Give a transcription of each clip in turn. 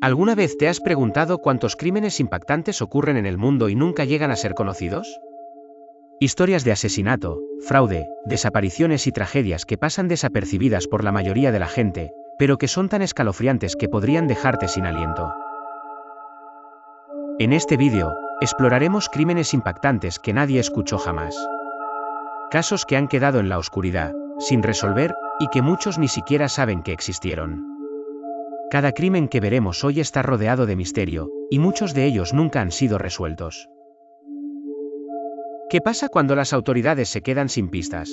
¿Alguna vez te has preguntado cuántos crímenes impactantes ocurren en el mundo y nunca llegan a ser conocidos? Historias de asesinato, fraude, desapariciones y tragedias que pasan desapercibidas por la mayoría de la gente, pero que son tan escalofriantes que podrían dejarte sin aliento. En este vídeo, exploraremos crímenes impactantes que nadie escuchó jamás. Casos que han quedado en la oscuridad, sin resolver, y que muchos ni siquiera saben que existieron. Cada crimen que veremos hoy está rodeado de misterio, y muchos de ellos nunca han sido resueltos. ¿Qué pasa cuando las autoridades se quedan sin pistas?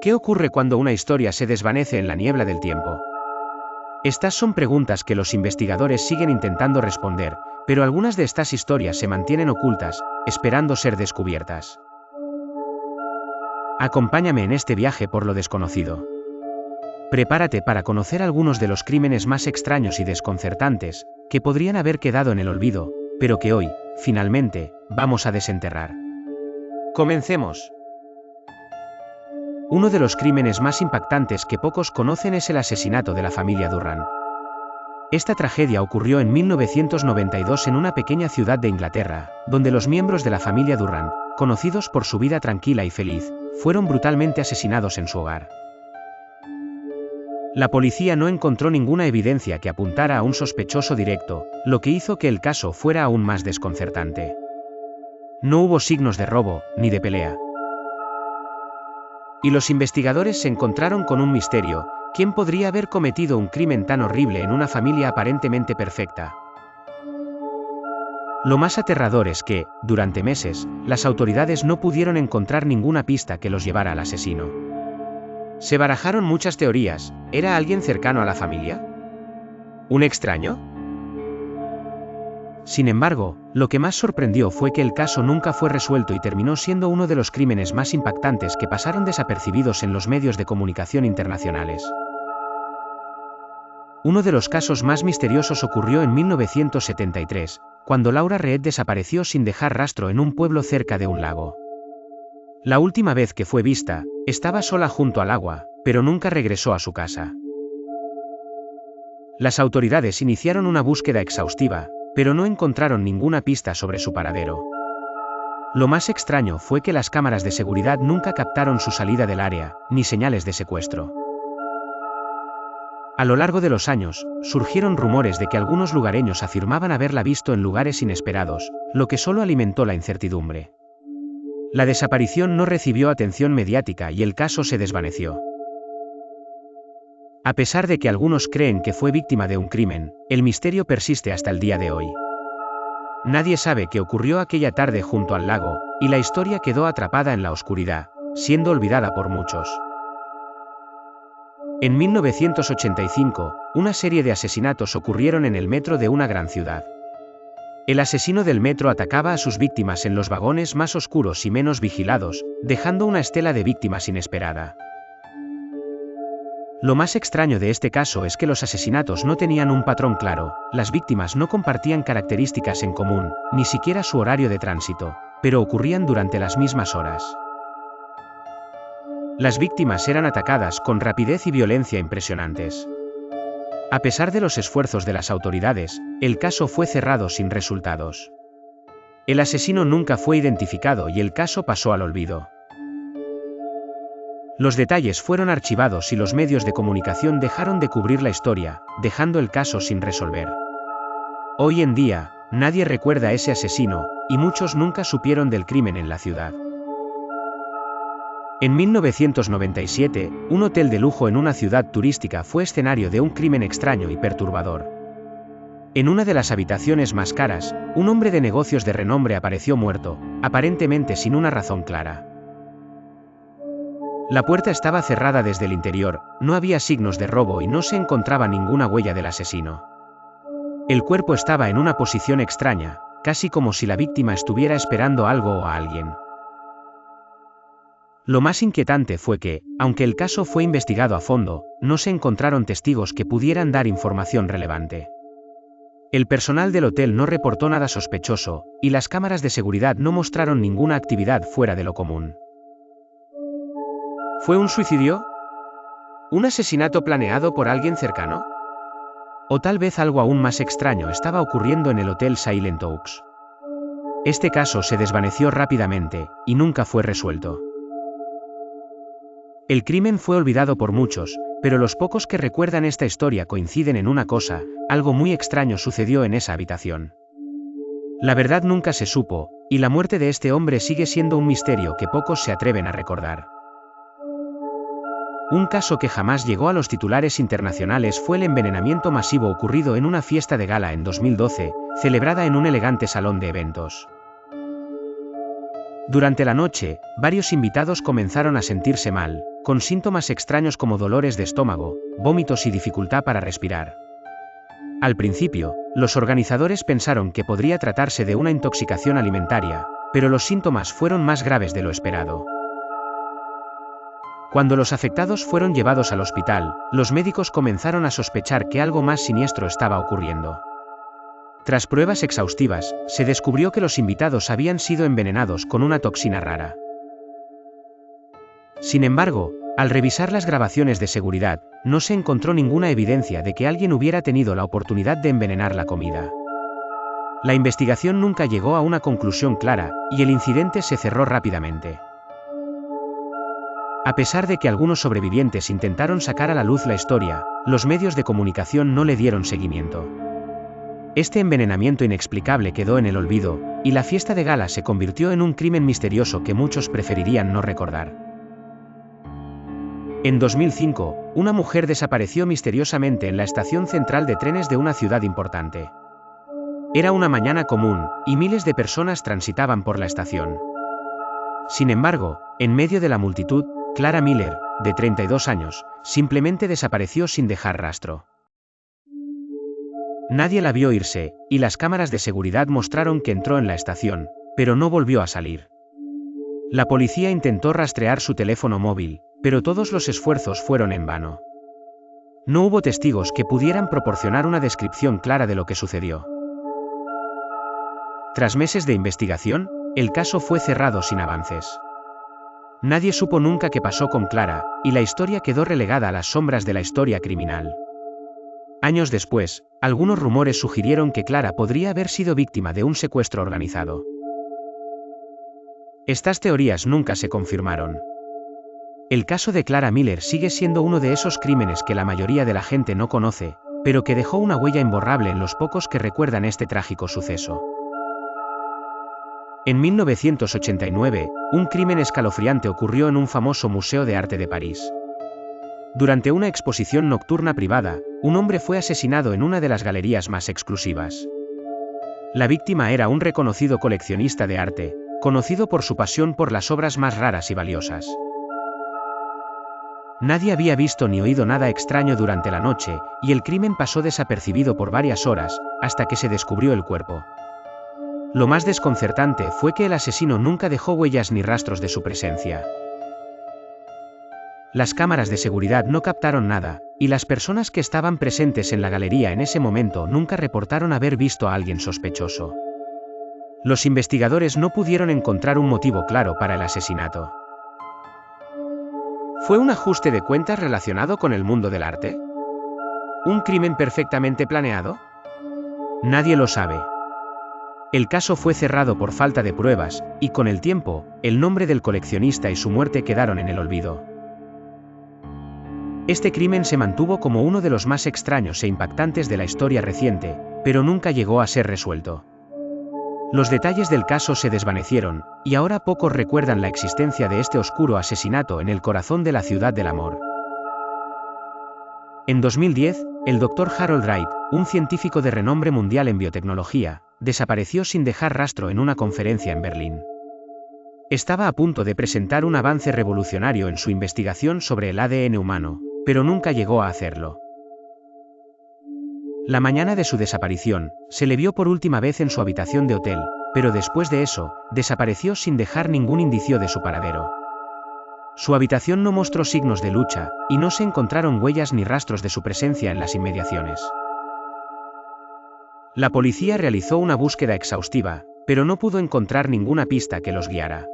¿Qué ocurre cuando una historia se desvanece en la niebla del tiempo? Estas son preguntas que los investigadores siguen intentando responder, pero algunas de estas historias se mantienen ocultas, esperando ser descubiertas. Acompáñame en este viaje por lo desconocido. Prepárate para conocer algunos de los crímenes más extraños y desconcertantes, que podrían haber quedado en el olvido, pero que hoy, finalmente, vamos a desenterrar. Comencemos. Uno de los crímenes más impactantes que pocos conocen es el asesinato de la familia Durán. Esta tragedia ocurrió en 1992 en una pequeña ciudad de Inglaterra, donde los miembros de la familia Durán, conocidos por su vida tranquila y feliz, fueron brutalmente asesinados en su hogar. La policía no encontró ninguna evidencia que apuntara a un sospechoso directo, lo que hizo que el caso fuera aún más desconcertante. No hubo signos de robo, ni de pelea. Y los investigadores se encontraron con un misterio: ¿quién podría haber cometido un crimen tan horrible en una familia aparentemente perfecta? Lo más aterrador es que, durante meses, las autoridades no pudieron encontrar ninguna pista que los llevara al asesino. Se barajaron muchas teorías. ¿Era alguien cercano a la familia? ¿Un extraño? Sin embargo, lo que más sorprendió fue que el caso nunca fue resuelto y terminó siendo uno de los crímenes más impactantes que pasaron desapercibidos en los medios de comunicación internacionales. Uno de los casos más misteriosos ocurrió en 1973, cuando Laura Reed desapareció sin dejar rastro en un pueblo cerca de un lago. La última vez que fue vista, estaba sola junto al agua, pero nunca regresó a su casa. Las autoridades iniciaron una búsqueda exhaustiva, pero no encontraron ninguna pista sobre su paradero. Lo más extraño fue que las cámaras de seguridad nunca captaron su salida del área, ni señales de secuestro. A lo largo de los años, surgieron rumores de que algunos lugareños afirmaban haberla visto en lugares inesperados, lo que solo alimentó la incertidumbre. La desaparición no recibió atención mediática y el caso se desvaneció. A pesar de que algunos creen que fue víctima de un crimen, el misterio persiste hasta el día de hoy. Nadie sabe qué ocurrió aquella tarde junto al lago, y la historia quedó atrapada en la oscuridad, siendo olvidada por muchos. En 1985, una serie de asesinatos ocurrieron en el metro de una gran ciudad. El asesino del metro atacaba a sus víctimas en los vagones más oscuros y menos vigilados, dejando una estela de víctimas inesperada. Lo más extraño de este caso es que los asesinatos no tenían un patrón claro, las víctimas no compartían características en común, ni siquiera su horario de tránsito, pero ocurrían durante las mismas horas. Las víctimas eran atacadas con rapidez y violencia impresionantes. A pesar de los esfuerzos de las autoridades, el caso fue cerrado sin resultados. El asesino nunca fue identificado y el caso pasó al olvido. Los detalles fueron archivados y los medios de comunicación dejaron de cubrir la historia, dejando el caso sin resolver. Hoy en día, nadie recuerda a ese asesino, y muchos nunca supieron del crimen en la ciudad. En 1997, un hotel de lujo en una ciudad turística fue escenario de un crimen extraño y perturbador. En una de las habitaciones más caras, un hombre de negocios de renombre apareció muerto, aparentemente sin una razón clara. La puerta estaba cerrada desde el interior, no había signos de robo y no se encontraba ninguna huella del asesino. El cuerpo estaba en una posición extraña, casi como si la víctima estuviera esperando algo o a alguien. Lo más inquietante fue que, aunque el caso fue investigado a fondo, no se encontraron testigos que pudieran dar información relevante. El personal del hotel no reportó nada sospechoso, y las cámaras de seguridad no mostraron ninguna actividad fuera de lo común. ¿Fue un suicidio? ¿Un asesinato planeado por alguien cercano? O tal vez algo aún más extraño estaba ocurriendo en el Hotel Silent Oaks. Este caso se desvaneció rápidamente, y nunca fue resuelto. El crimen fue olvidado por muchos, pero los pocos que recuerdan esta historia coinciden en una cosa: algo muy extraño sucedió en esa habitación. La verdad nunca se supo, y la muerte de este hombre sigue siendo un misterio que pocos se atreven a recordar. Un caso que jamás llegó a los titulares internacionales fue el envenenamiento masivo ocurrido en una fiesta de gala en 2012, celebrada en un elegante salón de eventos. Durante la noche, varios invitados comenzaron a sentirse mal, con síntomas extraños como dolores de estómago, vómitos y dificultad para respirar. Al principio, los organizadores pensaron que podría tratarse de una intoxicación alimentaria, pero los síntomas fueron más graves de lo esperado. Cuando los afectados fueron llevados al hospital, los médicos comenzaron a sospechar que algo más siniestro estaba ocurriendo. Tras pruebas exhaustivas, se descubrió que los invitados habían sido envenenados con una toxina rara. Sin embargo, al revisar las grabaciones de seguridad, no se encontró ninguna evidencia de que alguien hubiera tenido la oportunidad de envenenar la comida. La investigación nunca llegó a una conclusión clara, y el incidente se cerró rápidamente. A pesar de que algunos sobrevivientes intentaron sacar a la luz la historia, los medios de comunicación no le dieron seguimiento. Este envenenamiento inexplicable quedó en el olvido, y la fiesta de gala se convirtió en un crimen misterioso que muchos preferirían no recordar. En 2005, una mujer desapareció misteriosamente en la estación central de trenes de una ciudad importante. Era una mañana común, y miles de personas transitaban por la estación. Sin embargo, en medio de la multitud, Clara Miller, de 32 años, simplemente desapareció sin dejar rastro. Nadie la vio irse, y las cámaras de seguridad mostraron que entró en la estación, pero no volvió a salir. La policía intentó rastrear su teléfono móvil, pero todos los esfuerzos fueron en vano. No hubo testigos que pudieran proporcionar una descripción clara de lo que sucedió. Tras meses de investigación, el caso fue cerrado sin avances. Nadie supo nunca qué pasó con Clara, y la historia quedó relegada a las sombras de la historia criminal. Años después, algunos rumores sugirieron que Clara podría haber sido víctima de un secuestro organizado. Estas teorías nunca se confirmaron. El caso de Clara Miller sigue siendo uno de esos crímenes que la mayoría de la gente no conoce, pero que dejó una huella imborrable en los pocos que recuerdan este trágico suceso. En 1989, un crimen escalofriante ocurrió en un famoso museo de arte de París. Durante una exposición nocturna privada, un hombre fue asesinado en una de las galerías más exclusivas. La víctima era un reconocido coleccionista de arte, conocido por su pasión por las obras más raras y valiosas. Nadie había visto ni oído nada extraño durante la noche, y el crimen pasó desapercibido por varias horas, hasta que se descubrió el cuerpo. Lo más desconcertante fue que el asesino nunca dejó huellas ni rastros de su presencia. Las cámaras de seguridad no captaron nada, y las personas que estaban presentes en la galería en ese momento nunca reportaron haber visto a alguien sospechoso. Los investigadores no pudieron encontrar un motivo claro para el asesinato. ¿Fue un ajuste de cuentas relacionado con el mundo del arte? ¿Un crimen perfectamente planeado? Nadie lo sabe. El caso fue cerrado por falta de pruebas, y con el tiempo, el nombre del coleccionista y su muerte quedaron en el olvido. Este crimen se mantuvo como uno de los más extraños e impactantes de la historia reciente, pero nunca llegó a ser resuelto. Los detalles del caso se desvanecieron, y ahora pocos recuerdan la existencia de este oscuro asesinato en el corazón de la ciudad del amor. En 2010, el Dr. Harold Wright, un científico de renombre mundial en biotecnología, desapareció sin dejar rastro en una conferencia en Berlín. Estaba a punto de presentar un avance revolucionario en su investigación sobre el ADN humano, pero nunca llegó a hacerlo. La mañana de su desaparición, se le vio por última vez en su habitación de hotel, pero después de eso, desapareció sin dejar ningún indicio de su paradero. Su habitación no mostró signos de lucha, y no se encontraron huellas ni rastros de su presencia en las inmediaciones. La policía realizó una búsqueda exhaustiva, pero no pudo encontrar ninguna pista que los guiara.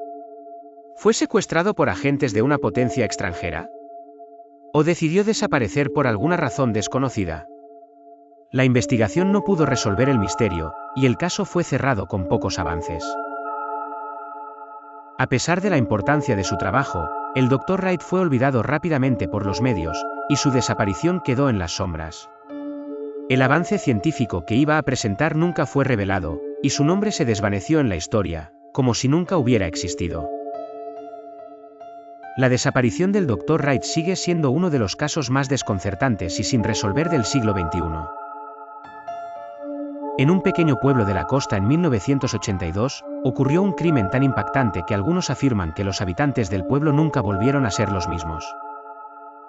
¿Fue secuestrado por agentes de una potencia extranjera? ¿O decidió desaparecer por alguna razón desconocida? La investigación no pudo resolver el misterio, y el caso fue cerrado con pocos avances. A pesar de la importancia de su trabajo, el Dr. Wright fue olvidado rápidamente por los medios, y su desaparición quedó en las sombras. El avance científico que iba a presentar nunca fue revelado, y su nombre se desvaneció en la historia, como si nunca hubiera existido. La desaparición del Dr. Wright sigue siendo uno de los casos más desconcertantes y sin resolver del siglo XXI. En un pequeño pueblo de la costa en 1982, ocurrió un crimen tan impactante que algunos afirman que los habitantes del pueblo nunca volvieron a ser los mismos.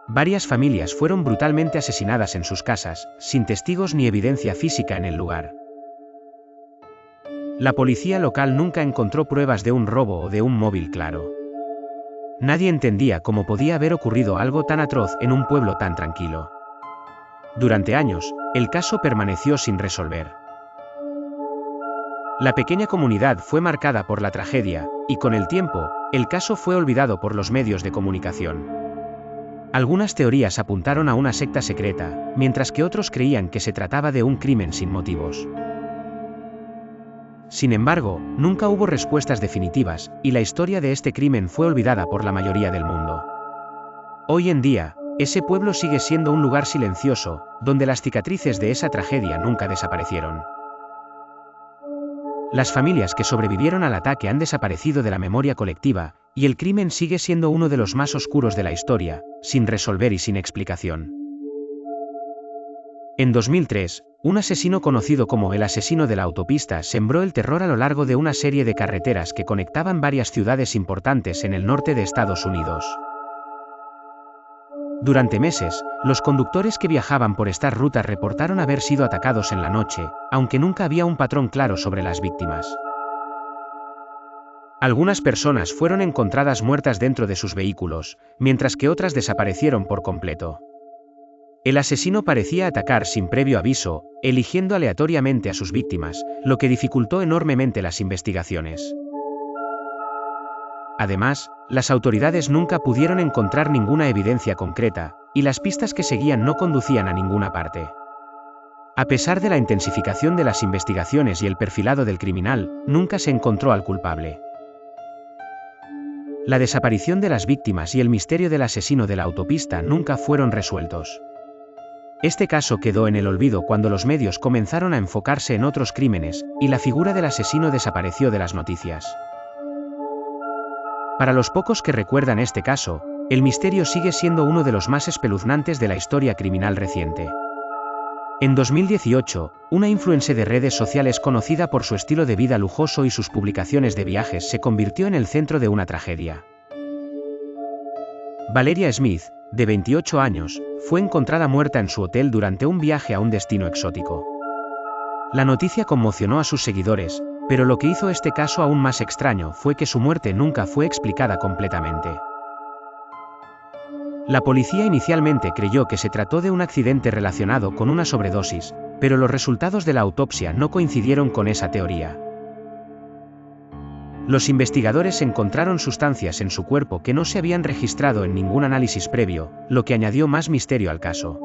Varias familias fueron brutalmente asesinadas en sus casas, sin testigos ni evidencia física en el lugar. La policía local nunca encontró pruebas de un robo o de un móvil claro. Nadie entendía cómo podía haber ocurrido algo tan atroz en un pueblo tan tranquilo. Durante años, el caso permaneció sin resolver. La pequeña comunidad fue marcada por la tragedia, y con el tiempo, el caso fue olvidado por los medios de comunicación. Algunas teorías apuntaron a una secta secreta, mientras que otros creían que se trataba de un crimen sin motivos. Sin embargo, nunca hubo respuestas definitivas, y la historia de este crimen fue olvidada por la mayoría del mundo. Hoy en día, ese pueblo sigue siendo un lugar silencioso, donde las cicatrices de esa tragedia nunca desaparecieron. Las familias que sobrevivieron al ataque han desaparecido de la memoria colectiva, y el crimen sigue siendo uno de los más oscuros de la historia, sin resolver y sin explicación. En 2003, un asesino conocido como el asesino de la autopista sembró el terror a lo largo de una serie de carreteras que conectaban varias ciudades importantes en el norte de Estados Unidos. Durante meses, los conductores que viajaban por estas rutas reportaron haber sido atacados en la noche, aunque nunca había un patrón claro sobre las víctimas. Algunas personas fueron encontradas muertas dentro de sus vehículos, mientras que otras desaparecieron por completo. El asesino parecía atacar sin previo aviso, eligiendo aleatoriamente a sus víctimas, lo que dificultó enormemente las investigaciones. Además, las autoridades nunca pudieron encontrar ninguna evidencia concreta, y las pistas que seguían no conducían a ninguna parte. A pesar de la intensificación de las investigaciones y el perfilado del criminal, nunca se encontró al culpable. La desaparición de las víctimas y el misterio del asesino de la autopista nunca fueron resueltos. Este caso quedó en el olvido cuando los medios comenzaron a enfocarse en otros crímenes, y la figura del asesino desapareció de las noticias. Para los pocos que recuerdan este caso, el misterio sigue siendo uno de los más espeluznantes de la historia criminal reciente. En 2018, una influencer de redes sociales conocida por su estilo de vida lujoso y sus publicaciones de viajes se convirtió en el centro de una tragedia. Valeria Smith, de 28 años, fue encontrada muerta en su hotel durante un viaje a un destino exótico. La noticia conmocionó a sus seguidores, pero lo que hizo este caso aún más extraño fue que su muerte nunca fue explicada completamente. La policía inicialmente creyó que se trató de un accidente relacionado con una sobredosis, pero los resultados de la autopsia no coincidieron con esa teoría. Los investigadores encontraron sustancias en su cuerpo que no se habían registrado en ningún análisis previo, lo que añadió más misterio al caso.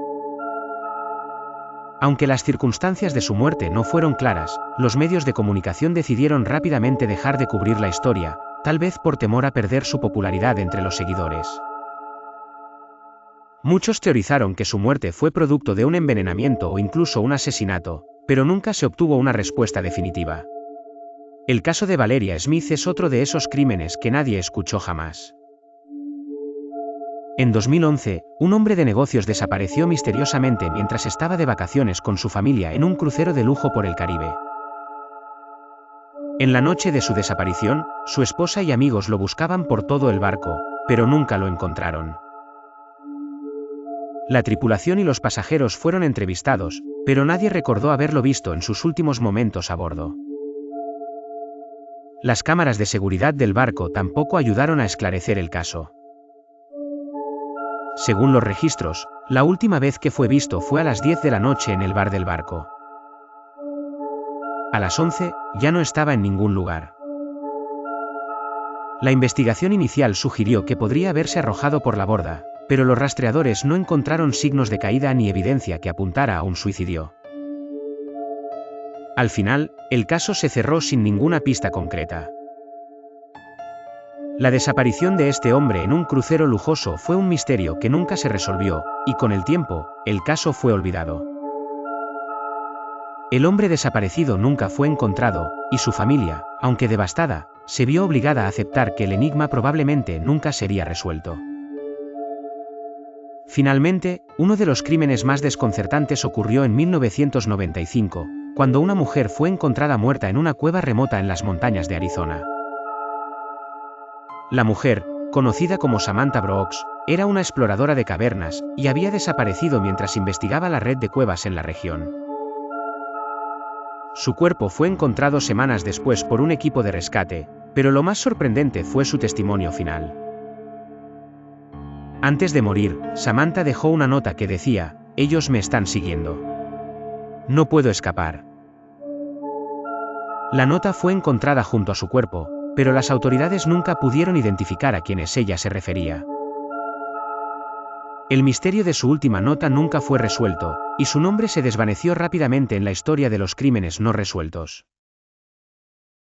Aunque las circunstancias de su muerte no fueron claras, los medios de comunicación decidieron rápidamente dejar de cubrir la historia, tal vez por temor a perder su popularidad entre los seguidores. Muchos teorizaron que su muerte fue producto de un envenenamiento o incluso un asesinato, pero nunca se obtuvo una respuesta definitiva. El caso de Valeria Smith es otro de esos crímenes que nadie escuchó jamás. En 2011, un hombre de negocios desapareció misteriosamente mientras estaba de vacaciones con su familia en un crucero de lujo por el Caribe. En la noche de su desaparición, su esposa y amigos lo buscaban por todo el barco, pero nunca lo encontraron. La tripulación y los pasajeros fueron entrevistados, pero nadie recordó haberlo visto en sus últimos momentos a bordo. Las cámaras de seguridad del barco tampoco ayudaron a esclarecer el caso. Según los registros, la última vez que fue visto fue a las 10 de la noche en el bar del barco. A las 11, ya no estaba en ningún lugar. La investigación inicial sugirió que podría haberse arrojado por la borda, pero los rastreadores no encontraron signos de caída ni evidencia que apuntara a un suicidio. Al final, el caso se cerró sin ninguna pista concreta. La desaparición de este hombre en un crucero lujoso fue un misterio que nunca se resolvió, y con el tiempo, el caso fue olvidado. El hombre desaparecido nunca fue encontrado, y su familia, aunque devastada, se vio obligada a aceptar que el enigma probablemente nunca sería resuelto. Finalmente, uno de los crímenes más desconcertantes ocurrió en 1995, cuando una mujer fue encontrada muerta en una cueva remota en las montañas de Arizona. La mujer, conocida como Samantha Brooks, era una exploradora de cavernas, y había desaparecido mientras investigaba la red de cuevas en la región. Su cuerpo fue encontrado semanas después por un equipo de rescate, pero lo más sorprendente fue su testimonio final. Antes de morir, Samantha dejó una nota que decía: "Ellos me están siguiendo. No puedo escapar". La nota fue encontrada junto a su cuerpo, pero las autoridades nunca pudieron identificar a quienes ella se refería. El misterio de su última nota nunca fue resuelto, y su nombre se desvaneció rápidamente en la historia de los crímenes no resueltos.